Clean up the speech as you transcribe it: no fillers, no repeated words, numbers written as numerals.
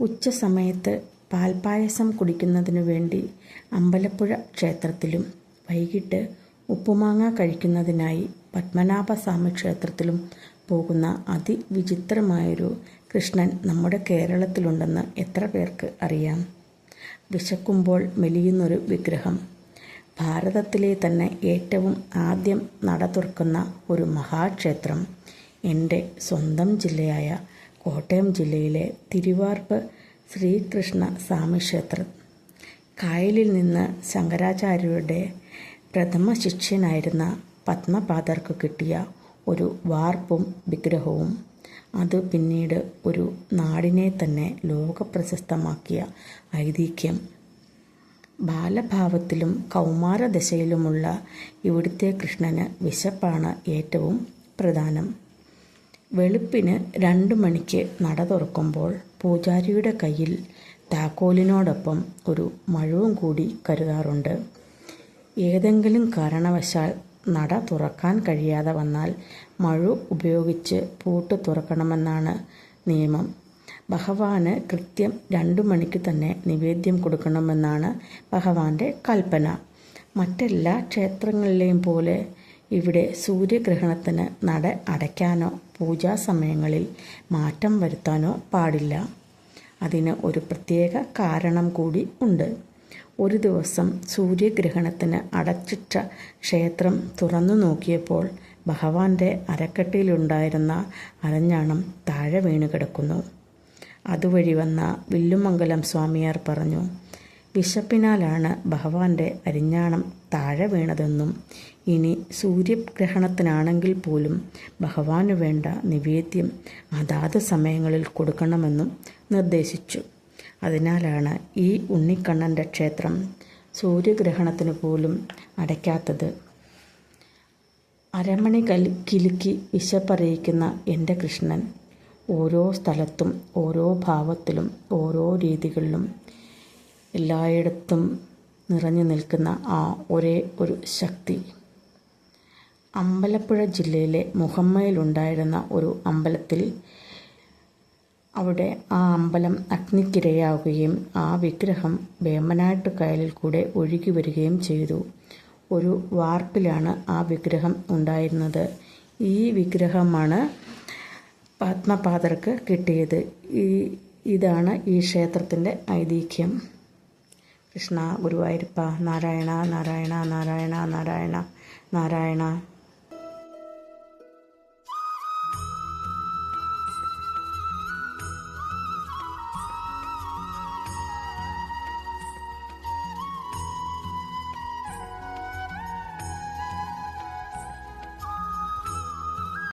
ഉച്ച സമയത്ത് പാൽപ്പായസം കുടിക്കുന്നതിനു വേണ്ടി അമ്പലപ്പുഴ ക്ഷേത്രത്തിലും വൈകിട്ട് ഉപ്പുമാങ്ങ കഴിക്കുന്നതിനായി പത്മനാഭസ്വാമി ക്ഷേത്രത്തിലും പോകുന്ന അതിവിചിത്രമായൊരു കൃഷ്ണൻ നമ്മുടെ കേരളത്തിലുണ്ടെന്ന് എത്ര പേർക്ക് അറിയാം? വിശക്കുമ്പോൾ മെലിയുന്നൊരു വിഗ്രഹം. ഭാരതത്തിലെ തന്നെ ഏറ്റവും ആദ്യം നട തുറക്കുന്ന ഒരു മഹാക്ഷേത്രം എൻ്റെ സ്വന്തം ജില്ലയായ കോട്ടയം ജില്ലയിലെ തിരുവാർപ്പ് ശ്രീകൃഷ്ണ സ്വാമി ക്ഷേത്രം. കായലിൽ നിന്ന് ശങ്കരാചാര്യരുടെ പ്രഥമ ശിഷ്യനായിരുന്ന പത്മപാദർക്ക് കിട്ടിയ ഒരു വാർപ്പും വിഗ്രഹവും അത് പിന്നീട് ഒരു നാടിനെ തന്നെ ലോകപ്രശസ്തമാക്കിയ ഐതിഹ്യം. ബാലഭാവത്തിലും കൗമാരദശയിലുമുള്ള ഇവിടുത്തെ കൃഷ്ണന് വിശപ്പാണ് ഏറ്റവും പ്രധാനം. വെളുപ്പിന് 2 മണിക്ക് നട തുറക്കുമ്പോൾ പൂജാരിയുടെ കയ്യിൽ താക്കോലിനോടൊപ്പം ഒരു മഴുവും കൂടി കരുതാറുണ്ട്. ഏതെങ്കിലും കാരണവശാൽ നട തുറക്കാൻ കഴിയാതെ വന്നാൽ മഴു ഉപയോഗിച്ച് പൂട്ട് തുറക്കണമെന്നാണ് നിയമം. ഭഗവാന് കൃത്യം 2 മണിക്ക് തന്നെ നിവേദ്യം കൊടുക്കണമെന്നാണ് ഭഗവാന്റെ കൽപ്പന. മറ്റെല്ലാ ക്ഷേത്രങ്ങളിലെയും പോലെ ഇവിടെ സൂര്യഗ്രഹണത്തിന് നട അടയ്ക്കാനോ പൂജാസമയങ്ങളിൽ മാറ്റം വരുത്താനോ പാടില്ല. അതിന് ഒരു പ്രത്യേക കാരണം കൂടി ഉണ്ട്. ഒരു ദിവസം സൂര്യഗ്രഹണത്തിന് അടച്ചിട്ട ക്ഷേത്രം തുറന്നു നോക്കിയപ്പോൾ ഭഗവാന്റെ അരക്കെട്ടിയിലുണ്ടായിരുന്ന അരഞ്ഞാണം താഴെ വീണ് കിടക്കുന്നു. അതുവഴി വന്ന വില്ലുമംഗലം സ്വാമിയാർ പറഞ്ഞു, വിശപ്പിനാലാണ് ഭഗവാന്റെ അരിഞ്ഞാണം താഴെ വീണതെന്നും ഇനി സൂര്യഗ്രഹണത്തിനാണെങ്കിൽ പോലും ഭഗവാന് വേണ്ട നിവേദ്യം അതാത് സമയങ്ങളിൽ കൊടുക്കണമെന്നും നിർദ്ദേശിച്ചു. അതിനാലാണ് ഈ ഉണ്ണിക്കണ്ണൻ്റെ ക്ഷേത്രം സൂര്യഗ്രഹണത്തിന് പോലും അടയ്ക്കാത്തത്. അരമണി കിലുക്കി വിശപ്പറിയിക്കുന്ന എൻ്റെ കൃഷ്ണൻ ഓരോ സ്ഥലത്തും ഓരോ ഭാവത്തിലും ഓരോ രീതികളിലും എല്ലായിടത്തും നിറഞ്ഞു നിൽക്കുന്ന ആ ഒരേ ഒരു ശക്തി. അമ്പലപ്പുഴ ജില്ലയിലെ മുഹമ്മയിലുണ്ടായിരുന്ന ഒരു അമ്പലത്തിൽ അവിടെ ആ അമ്പലം അഗ്നിക്കിരയാവുകയും ആ വിഗ്രഹം വേമ്പനാട്ട് കായലിൽ കൂടെ ഒഴുകി വരികയും ചെയ്തു. ഒരു വാർപ്പിലാണ് ആ വിഗ്രഹം ഉണ്ടായിരുന്നത്. ഈ വിഗ്രഹമാണ് പത്മപാദർക്ക് കിട്ടിയത്. ഇതാണ് ഈ ക്ഷേത്രത്തിൻ്റെ ഐതിഹ്യം. കൃഷ്ണ ഗുരുവായൂരപ്പ നാരായണ നാരായണ നാരായണ നാരായണ നാരായണ.